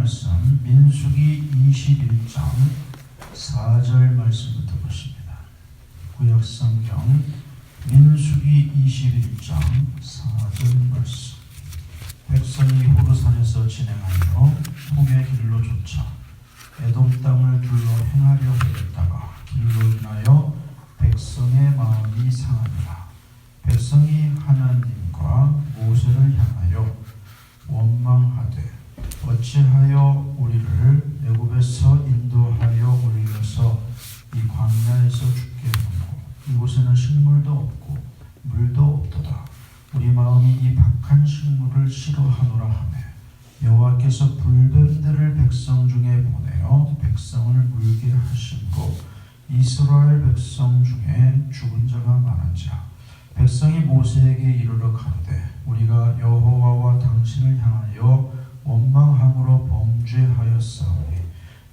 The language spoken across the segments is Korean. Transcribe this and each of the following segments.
말씀 민수기 21장 4절 말씀부터 보십니다. 구약성경 민수기 21장 4절 말씀. 백성이 호르산에서 진행하여 홍해 길로 쫓아 에돔 땅을 둘러 행하려 하였다가 길로 인하여 백성의 마음이 상하니라. 백성이 하나님과 모세를 향하여 원망하되 어찌하여 우리를 애굽에서 인도하여 올려서 이 광야에서 죽게 하고 이곳에는 식물도 없고 물도 없도다. 우리 마음이 이 박한 식물을 싫어하노라 하며 여호와께서 불뱀들을 백성 중에 보내어 백성을 물게 하시고 이스라엘 백성 중에 죽은 자가 많은지라. 백성이 모세에게 이르러 가로되 우리가 여호와와 당신을 향하여 원망함으로 범죄하였사오니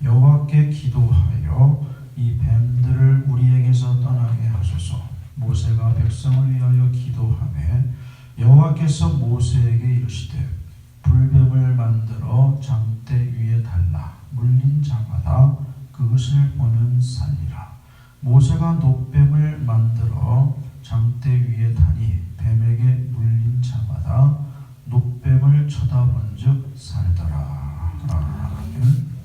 여호와께 기도하여 이 뱀들을 우리에게서 떠나게 하소서. 모세가 백성을 위하여 기도하매 여호와께서 모세에게 이르시되 불뱀을 만들어 장대 위에 달라 물린 자마다 그것을 보면 살리라. 모세가 노뱀을 만들어 장대 위에 다니 뱀에게 물린 자마다 노뱀을 쳐다본즉 살더라. 아멘.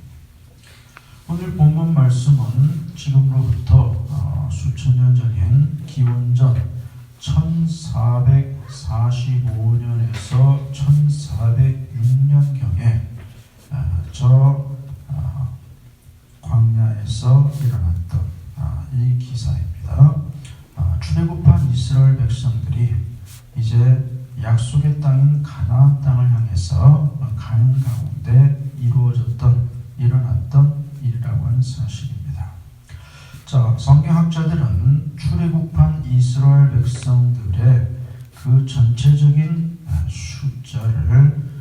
오늘 본문 말씀은 지금으로부터 수천 년 전인 기원전 1445년에서 1406년경에 저 광야에서 일어났던 이 기사입니다. 출애굽한 이스라엘 백성들이 이제 약속의 땅인 가나안 땅을 향해서 가는 가운데 일어났던 일이라고 하는 사실입니다. 자, 성경학자들은 출애굽한 이스라엘 백성들의 그 전체적인 숫자를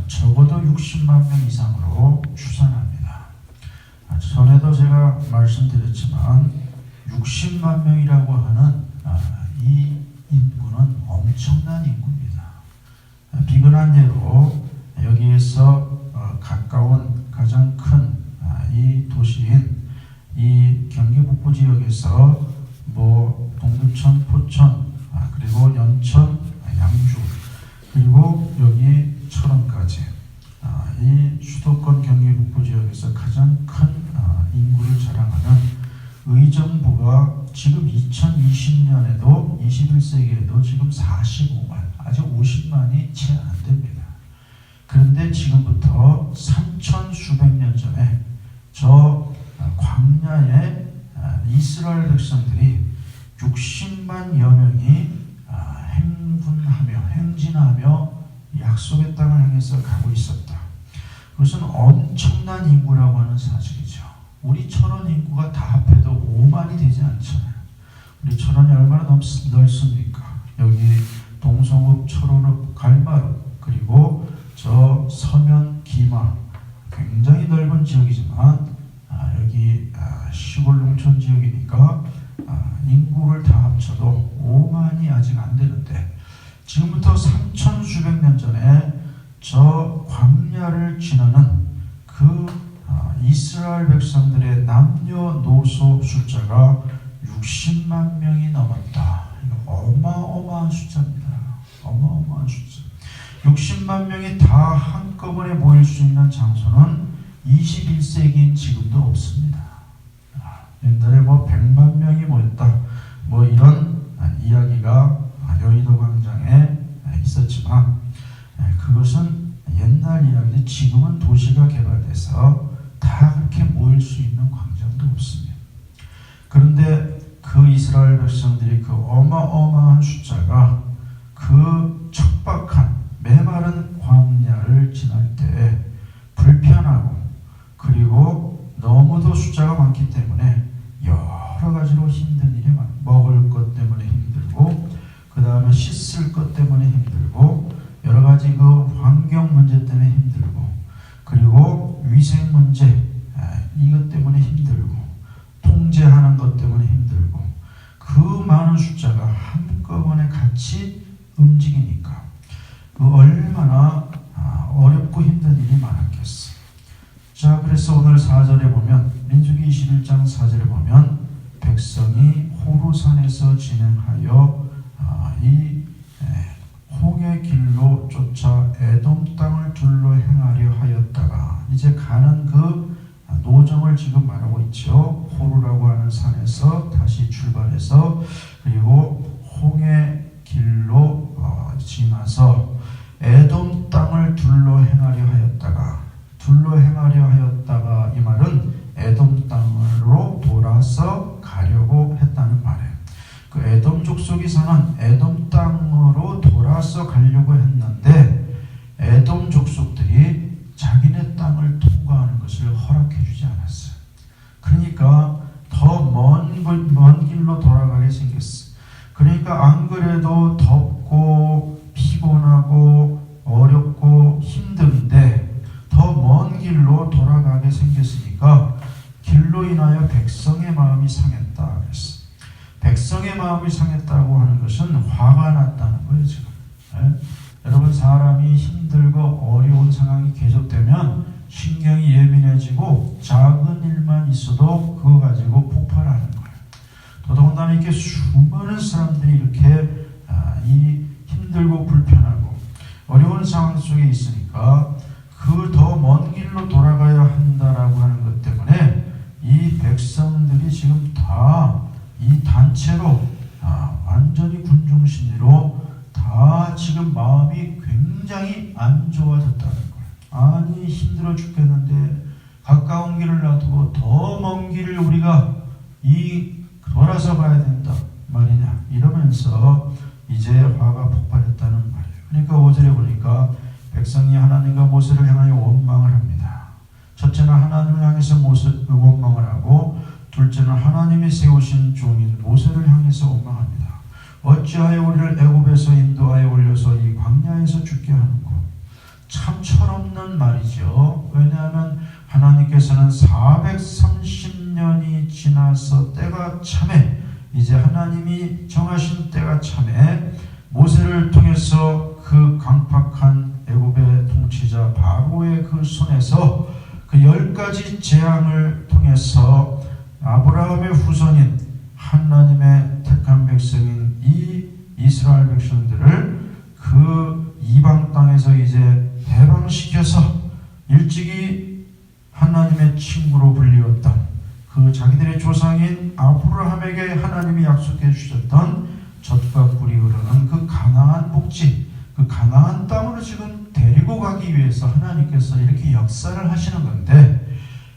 적어도 60만 명 이상으로 추산합니다. 전에도 제가 말씀드렸지만 60만 명이라고 하는 이 인구는 엄청난 인구입니다. 비근한 예로 여기에서 가까운 가장 큰 이 도시인 이 경기 북부 지역에서 뭐 동두천, 포천, 그리고 연천, 양주, 그리고 여기 철원까지 이 수도권 경기 북부 지역에서 가장 큰 인구를 자랑하는 의정부가 지금 2020년에도 21세기에도 지금 45만, 아직 50만이 채 안 됩니다. 그런데 지금부터 3천 수백 년 전에 저 광야에 이스라엘 백성들이 60만여 명이 행진하며 약속의 땅을 향해서 가고 있었다. 그것은 엄청난 인구라고 하는 사실이죠. 우리 철원 인구가 다 합해도 5만이 되지 않잖아요. 우리 철원이 얼마나 넓습니까? 여기 동성읍, 철원읍, 갈마읍, 그리고 저 서면, 기마, 굉장히 넓은 지역이지만 여기 시골 농촌 지역이니까 인구를 다 합쳐도 5만이 아직 안 되는데 지금부터 3천 수백 년 전에 저 광야를 지나는 그 이스라엘 백성들의 남녀노소 숫자가 60만 명이 넘었다. 이거 어마어마한 숫자입니다. 어마어마한 숫자. 60만 명이 다 한꺼번에 모일 수 있는 장소는 21세기인 지금도 없습니다. 옛날에 뭐 100만 명이 모였다, 뭐 이런 이야기가 여의도 광장에 있었지만 그것은 옛날 이야기인데 지금은 도시가 개발돼서 다 그렇게 모일 수 있는 광장도 없습니다. 그런데 그 이스라엘 백성들이 그 어마어마한 숫자가 그 척박한 메마른 광야를 지날 때 불편하고 그리고 너무도 숫자가 많기 때문에 여러 가지로 힘든 일이 많아요. 먹을 것 때문에 힘들고 그 다음에 씻을 것 때문에 힘들고 여러 가지 그 환경 문제 때문에 힘들고 그리고 위생 문제 이것 때문에 힘들고 통제하는 것 때문에 힘들고 그 많은 숫자가 한꺼번에 같이 움직이니까 그 얼마나 어렵고 힘든 일이 많았겠어. 그래서 오늘 4절에 보면 민수기 21장 4절에 보면 백성이 호루산에서 진행하여 이 홍해 길로 쫓아 에돔 땅을 둘러 행하려 하였다가 이제 가는 그 노정을 지금 말하고 있죠. 호루라고 하는 산에서 다시 출발해서 그리고 홍해 길로 지나서 에돔 땅을 둘러 행하려 하였다가 이 말은 에돔 땅으로 돌아서 가려고 했다는 말이에요. 그 에돔 족속이 사는 에돔 땅으로 돌아서 가려고 했는데 에돔 족속들이 자기네 땅을 통과하는 것을 허락해 주지 않았어요. 그러니까 더 먼 길로 돌아가게 생겼어요. 그러니까 안 그래도 덥고 피곤하고 어렵고 힘든데 더 먼 길로 돌아가게 생겼으니까 길로 인하여 백성의 마음이 상했다 그랬어요. 백성의 마음이 상했다고 하는 것은 화가 났다는 거예요. 지금 여러분, 사람이 힘들고 어려운 상황이 계속되면 신경이 예민해지고 작은 일만 있어도 그거 가지고 폭발하는 거예요. 더더군다나 이렇게 수많은 사람들이 이렇게 이 힘들고 불편하고 어려운 상황 속에 있으니까 그 더 먼 길로 돌아가야 한다라고 하는 것 때문에 이 백성들이 지금 다 이 단체로 완전히 군중심리로 다 지금 마음이 굉장히 안 좋아졌다는 거예요. 아니 힘들어 죽겠는데 가까운 길을 놔두고 더 먼 길을 우리가 돌아서 가야 된다 말이냐 이러면서 이제 화가 폭발했다는 말이에요. 그러니까 5절에 보니까 백성이 하나님과 모세를 향하여 원망을 합니다. 첫째는 하나님을 향해서 원망을 하고 둘째는 하나님이 세우신 종인 모세를 향해서 원망합니다. 어찌하여 우리를 애굽에서 인도하여 올려서 이 광야에서 죽게 하는고. 참 철없는 말이죠. 왜냐하면 하나님께서는 430년이 지나서 때가 참에 이제 하나님이 정하신 때가 참에 모세를 통해서 그 강팍한 애굽의 통치자 바로의 그 손에서 그 10가지 재앙을 통해서 아브라함의 후손인 하나님의 택한 백성인 이 이스라엘 백성들을 그 이방 땅에서 이제 해방시켜서 일찍이 하나님의 친구로 불리웠던 그 자기들의 조상인 아브라함에게 하나님이 약속해 주셨던 젖과 꿀이 흐르는 그 가나안 복지, 그 가나안 땅으로 지금 데리고 가기 위해서 하나님께서 이렇게 역사를 하시는 건데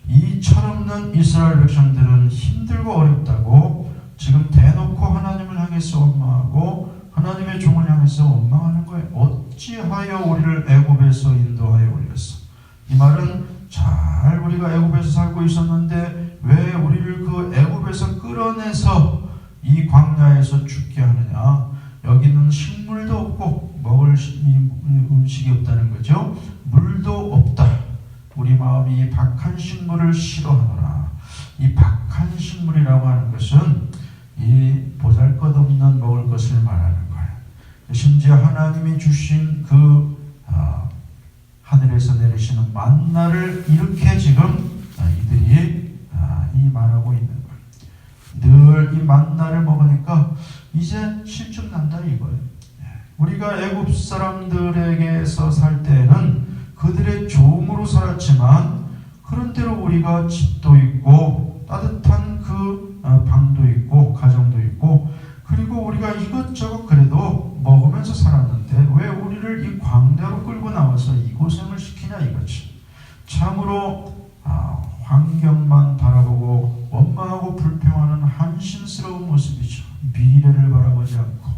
이 철없는 이스라엘 백성들은 힘들고 어렵다고 지금 대놓고 하나님을 향해서 원망하고 하나님의 종을 향해서 원망하는 거예요. 어찌하여 우리를 애굽에서 인도하여 올렸어. 이 말은 잘 우리가 애굽에서 살고 있었는데 왜 우리를 그 애굽에서 끌어내서 이 광야에서 죽게 하느냐. 여기는 식물도 없고 먹을 음식이 없다는 거죠. 물도 없다. 우리 마음이 이 박한 식물을 싫어하노라. 이 박한 식물이라고 하는 것은 이 보잘것없는 먹을 것을 말하는 거예요. 심지어 하나님이 주신 그 하늘에서 내리시는 만나를 이렇게 지금 이들이 이 말하고 있는 거예요. 늘 이 만나를 먹으니까 이제 실증난다 이거예요. 우리가 애굽 사람들에게서 살 때는 그들의 종으로 살았지만 그런대로 우리가 집도 있고 따뜻한 그 방도 있고 가정도 있고 그리고 우리가 이것저것 그래도 먹으면서 살았는데 왜 우리를 이 광야로 끌고 나와서 이 고생을 시키냐 이거지. 참으로 환경만 바라보고 원망하고 불평하는 한심스러운 모습이죠. 미래를 바라보지 않고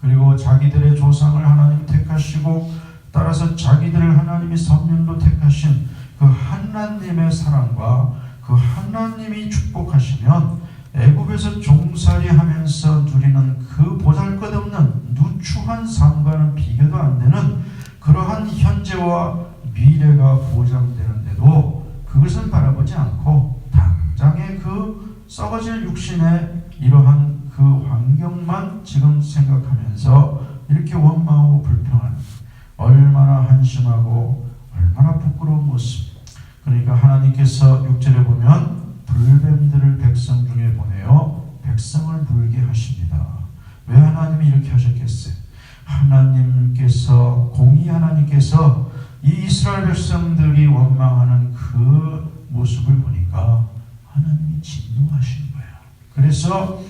그리고 자기들의 조상을 하나님 택하시고 따라서 자기들을 하나님이 선민으로 택하신 그 하나님의 사랑과 그 하나님이 축복하시면 애굽에서 종살이하면서 누리는 그 보잘것없는 누추한 삶과는 비교도 안 되는 그러한 현재와 미래가 보장되는데도 그것은 바라보지 않고 당장의 그 썩어질 육신의 이러한 그 환경만 지금 생각하면서 이렇게 원망하고 불평하는 얼마나 한심하고 얼마나 부끄러운 모습. 그러니까 하나님께서 6절에 보면 불뱀들을 백성 중에 보내어 백성을 물게 하십니다. 왜 하나님이 이렇게 하셨겠어요? 하나님께서, 공의 하나님께서 이 이스라엘 백성들이 원망하는 그 모습을 보니까 하나님이 진노하신 거예요. 그래서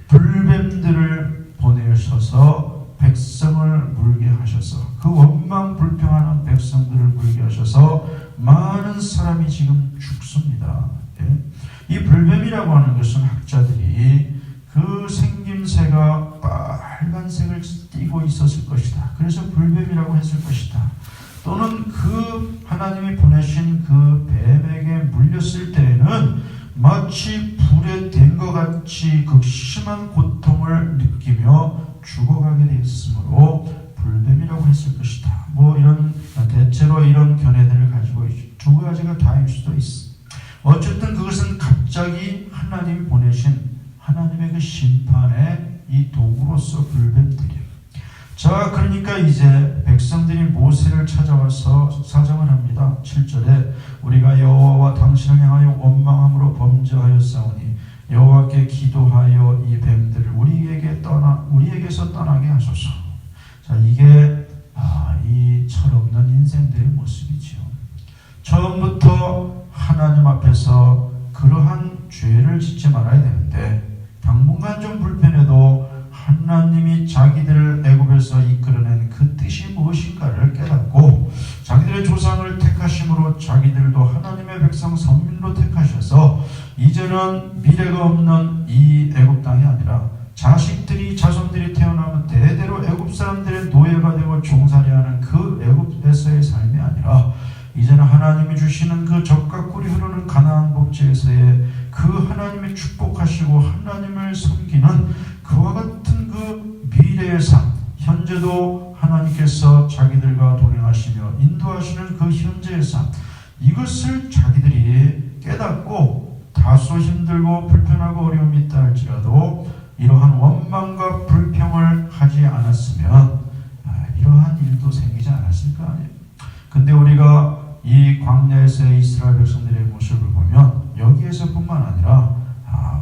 불뱀들을 보내셔서 백성을 물게 하셔서, 그 원망 불평하는 백성들을 물게 하셔서 많은 사람이 지금 죽습니다. 이 불뱀이라고 하는 것은 학자들이 그 생김새가 빨간색을 띠고 있었을 것이다. 그래서 불뱀이라고 했을 것이다. 또는 그 하나님이 보내신 그 뱀에게 물렸을 때에는 마치 불에 댄 것 같이 극심한 고통을 느끼며 죽어가게 되었으므로 불뱀이라고 했을 것이다. 이런 대체로 이런 견해들을 가지고 있죠. 두 가지가 다일 수도 있어. 어쨌든 그것은 갑자기 하나님이 보내신 하나님의 그 심판의 이 도구로서 불뱀들이에요. 자, 그러니까 이제 백성들이 모세를 찾아와서 사정을 합니다. 7절에 우리가 여호와와 당신을 향하여 원망함으로 범죄하였사오니 여호와께 기도하여 이 뱀들을 우리에게서 떠나게 하소서. 자, 이게 이 철없는 인생들의 모습이죠. 처음부터 하나님 앞에서 그러한 죄를 짓지 말아야 되는데 당분간 좀 불편해도 하나님이 자기들을 애굽에서 이끌어낸 그 뜻이 무엇인가를 깨닫고 자기들의 조상을 택하심으로 자기들도 하나님의 백성 선민으로 택하셔서 이제는 미래가 없는 이 애굽 땅이 아니라 자손들이 태어나면 대대로 애굽 사람들의 노예가 되고 종살이하는 그 애굽에서의 삶이 아니라 이제는 하나님이 주시는 그 젖과 꿀이 흐르는 가나안 복지에서의 그 하나님이 축복하시고 하나님을 섬기는 그와 같은 그 미래의 삶, 현재도 하나님께서 자기들과 동행하시며 인도하시는 그 현재의 삶, 이것을 자기들이 깨닫고 다소 힘들고 불편하고 어려움이 있다 할지라도 이러한 원망과 불평을 하지 않았으면 이러한 일도 생기지 않았을 거 아니에요. 근데 우리가 이 광야에서의 이스라엘 백성들의 모습을 보면 여기에서뿐만 아니라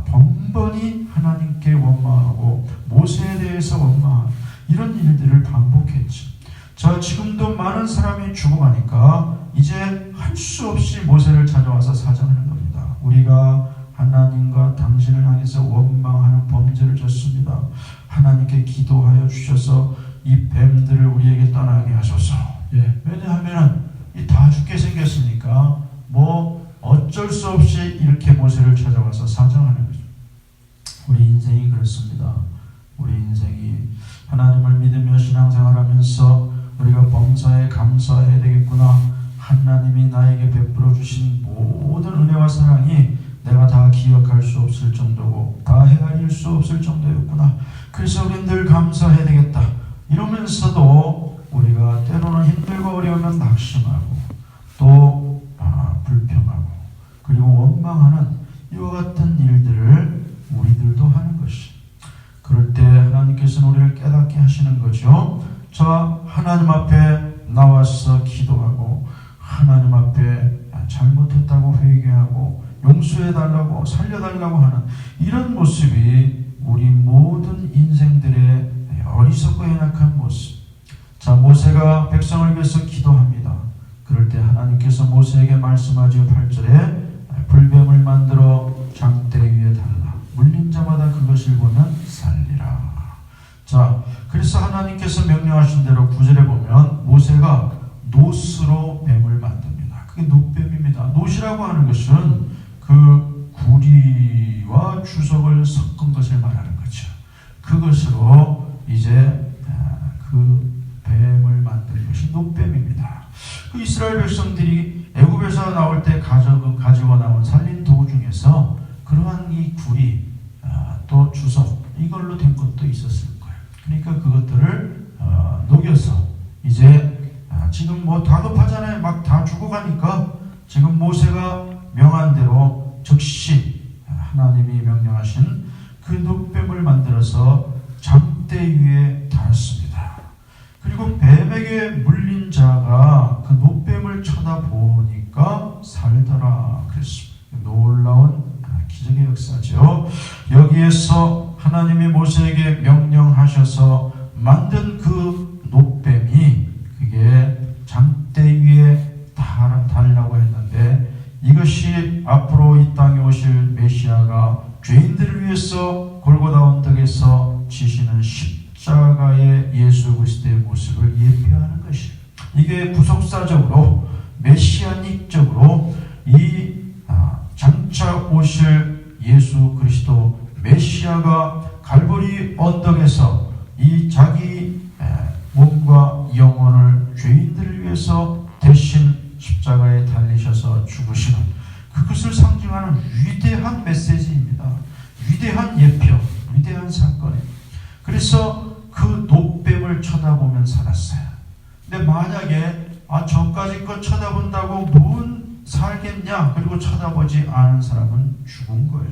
번번이 하나님께 원망하고 모세에 대해서 원망하는 이런 일들을 반복했죠. 자, 지금도 많은 사람이 죽어가니까 이제 할 수 없이 모세를 찾아와서 사정하는 겁니다. 우리가 하나님과 당신을 향해서 원망하는 범죄를 졌습니다. 하나님께 기도하여 주셔서 이 뱀들을 우리에게 떠나게 하소서. 왜냐하면 다 죽게 생겼으니까 어쩔 수 없이 이렇게 모세를 찾아와서 사정하는 거죠. 우리 인생이 그렇습니다. 우리 인생이 하나님을 믿으며 신앙생활하면서 우리가 범사에 감사해야 되겠구나. 하나님이 나에게 베풀어 주신 모든 은혜와 사랑이 내가 다 기억할 수 없을 정도고 다 헤아릴 수 없을 정도였구나. 그래서 우리는 늘 감사해야 되겠다. 이러면서도 우리가 때로는 힘들고 어려우면 낙심하고 또 불평하고 그리고 원망하는 이와 같은 일들을 우리들도 하는 것이. 그럴 때 하나님께서는 우리를 깨닫게 하시는 거죠. 자, 하나님 앞에 나와서 기도하고 하나님 앞에 잘못했다고 회개하고 용서해달라고 살려달라고 하는 이런 모습이 우리 모든 인생들의 어리석고 연약한 모습. 자, 모세가 백성을 위해서 기도합니다. 그럴 때 하나님께서 모세에게 말씀하죠. 8절에 불뱀을 만들어 장대 위에 달라 물린 자마다 그것을 보면 살리라. 자, 그래서 하나님께서 명령하신 대로 9절에 보면 모세가 놋으로 뱀을 만듭니다. 그게 놋뱀입니다. 놋이라고 하는 것은 그 구리와 주석을 섞은 것을 말하는 거죠. 그것으로 이제 그 뱀을 만든 것이 놋뱀입니다. 그 이스라엘 백성들이 애굽에서 나올 때 가지고 나온 살린 도구 중에서 그러한 이 구리 또 주석 이걸로 된 것도 있었을 거예요. 그러니까 그것들을 녹여서 이제 지금 다급하잖아요. 막 다 죽어가니까 지금 모세가 명한 대로 즉시 하나님이 명령하신 그 놋뱀을 만들어서 장대 위에 달았습니다. 그리고 뱀에게 물린 자가 그 놋뱀을 쳐다보니 죽으니까 살더라 그랬습니다. 놀라운 기적의 역사죠. 여기에서 하나님이 모세에게 명령하셔서 만든 그 놋뱀이 그게 장대 위에 달라고 했는데, 이것이 앞으로 이 땅에 오실 메시아가 죄인들을 위해서 골고다 언덕에서 지시는 십자가의 예수 그리스도의 모습을 예표하는 것이에요. 이게 구속사적으로 메시아닉적으로 이 장차 오실 예수 그리스도 메시아가 갈보리 언덕에서 이 자기 몸과 영혼을 죄인들을 위해서 대신 십자가에 달리셔서 죽으시는 그것을 상징하는 위대한 메시지입니다. 위대한 예표, 위대한 사건이에요. 그래서 그 놋뱀을 쳐다보면 살았어요. 근데 만약에 저까지 거 쳐다본다고 뭔 살겠냐, 그리고 쳐다보지 않은 사람은 죽은 거예요.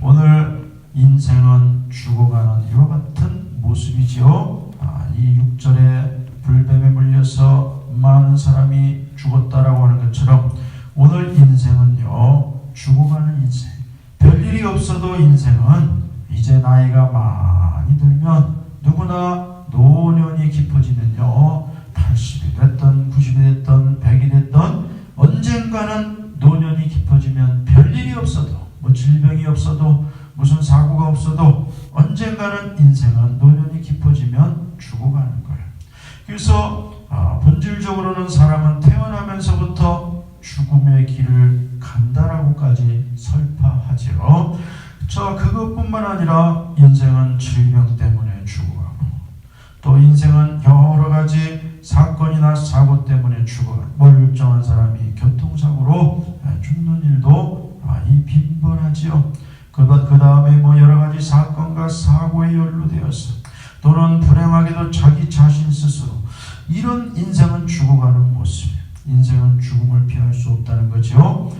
오늘 인생은 죽어가는 이와 같은 모습이지요. 이 6절에 불뱀에 물려서 많은 사람이 죽었다라고 하는 것처럼 오늘 인생은요, 죽어가는 인생. 별일이 없어도 인생은 이제 나이가 많이 들면 누구나 노년이 깊어지면요, 80이 됐던 90이 됐던 100이 됐던 언젠가는 노년이 깊어지면 별일이 없어도, 뭐 질병이 없어도, 무슨 사고가 없어도 언젠가는 인생은 노년이 깊어지면 죽어가는 거예요. 그래서 본질적으로는 사람은 태어나면서부터 죽음의 길을 간다라고까지 설파하지요. 그것뿐만 아니라 인생은 질병 때문에 죽어가고, 또 인생은 여러 가지 사건이나 사고 때문에 죽어가고, 멀쩡한 사람이 교통사고로 죽는 일도 빈번하지요. 그 다음에 뭐 여러 가지 사건과 사고에 연루되어서, 또는 불행하게도 자기 자신 스스로, 이런 인생은 죽어가는 모습이에요. 인생은 죽음을 피할 수 없다는 거죠.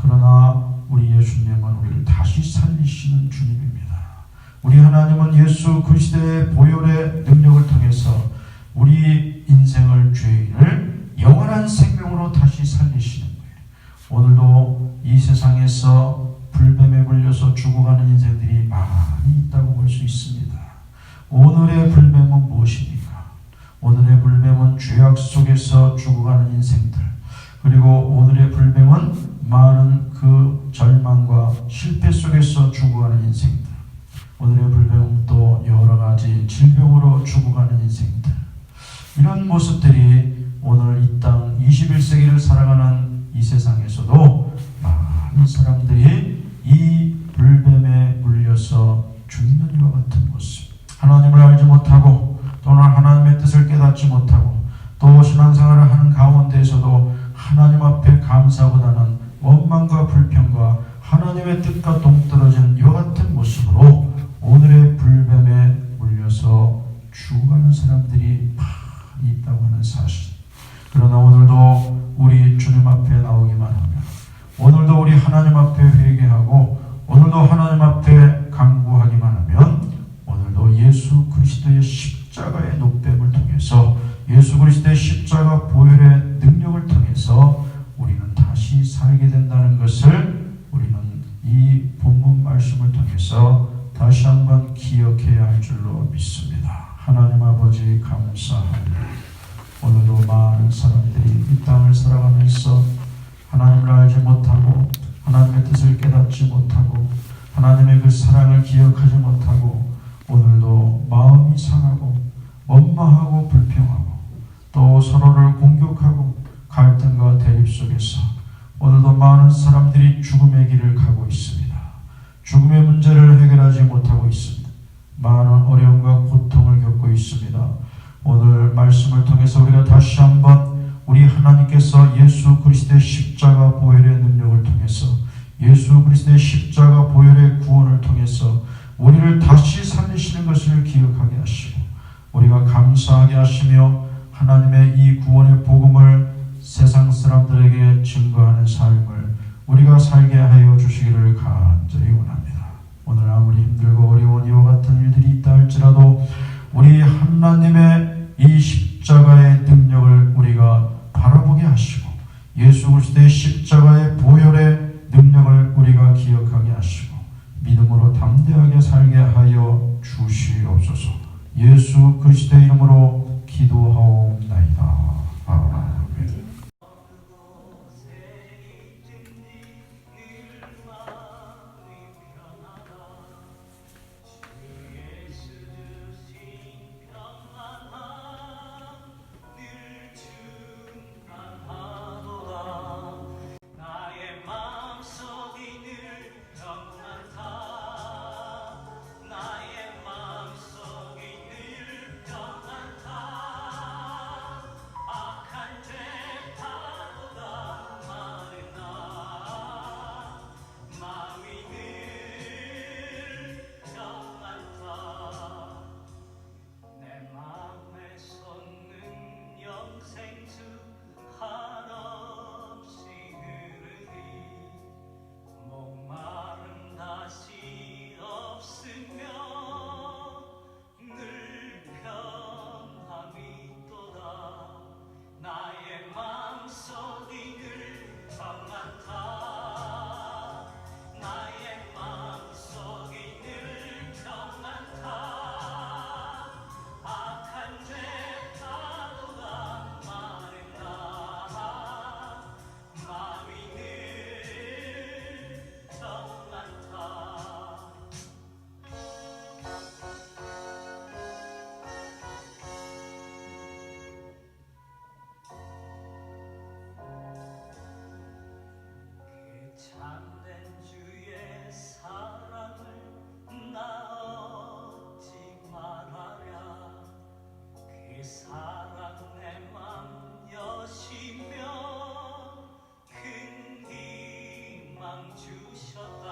그러나 우리 예수님은 우리를 다시 살리시는 주님입니다. 우리 하나님은 예수 그리스도의 보혈의 능력을 통해서 우리 인생을, 죄인을 영원한 생명으로 다시 살리시는 거예요. 오늘도 이 세상에서 불뱀에 물려서 죽어가는 인생들이 많이 있다고 볼 수 있습니다. 오늘의 불뱀은 무엇입니까? 오늘의 불뱀은 죄악 속에서 죽어가는 인생들, 그리고 오늘의 불뱀은 많은 그 절망과 실패 속에서 죽어가는 인생들, 오늘의 불뱀은 또 여러 가지 질병으로 죽어가는 인생들, 이런 모습들이 오늘 이 땅 21세기를 살아가는 이 세상에서도 많은 사람들이 이 불뱀에 물려서 죽는 이와 같은 모습, 하나님을 알지 못하고 또는 하나님의 뜻을 깨닫지 못하고 또 신앙생활을 하는 가운데에서도 하나님 앞에 감사보다는 원망과 불평과 하나님의 뜻과 동떨어진 이와 같은 모습으로 오늘의 불뱀에 물려서 죽어가는 사람들이 많이 있다고 하는 사실. 그러나 오늘도 우리 주님 앞에 나오기만 하면, 오늘도 우리 하나님 앞에 회개하고 오늘도 하나님 앞에 간구하기만 하면, 오늘도 예수 그리스도의 십자가의 놋뱀을 통해서, 예수 그리스도의 십자가 보혈의 능력을 통해서 우리는 다시 살게 된다는 것을 우리는 이 본문 말씀을 통해서 다시 한번 기억해야 할 줄로 믿습니다. 하나님 아버지 감사합니다. 오늘도 많은 사람들이 이 땅을 살아가면서 하나님을 알지 못하고 하나님의 뜻을 깨닫지 못하고 하나님의 그 사랑을 기억하지 못하고 오늘도 마음이 상하고 원망하고 불평하고 또 서로를 공격하고 갈등과 대립 속에서 오늘도 많은 사람들이 죽음의 길을 가고 있습니다. 죽음의 문제를 해결하지 못하고 있습니다. 많은 어려움과 고통을 겪고 있습니다. 오늘 말씀을 통해서 우리가 다시 한번 우리 하나님께서 예수 그리스도의 십자가 보혈의 능력을 통해서, 예수 그리스도의 십자가 보혈의 구원을 통해서 우리를 다시 살리시는 것을 기억하게 하시고 우리가 감사하게 하시며 하나님의 이 구원의 복음을 세상 사람들에게 증거하는 삶을 우리가 살게 하여 주시기를 간절히 원합니다. 오늘 아무리 힘들고 어려운 이와 같은 일들이 있다 할지라도 우리 하나님의 이 십자가의 능력을 우리가 바라보게 하시고 예수 그리스도의 십자가의 보혈의 능력을 우리가 기억하게 하시고 믿음으로 담대하게 살게 하여 주시옵소서. 예수 그리스도의 이름으로 기도하옵나이다. 아멘. 주셨다.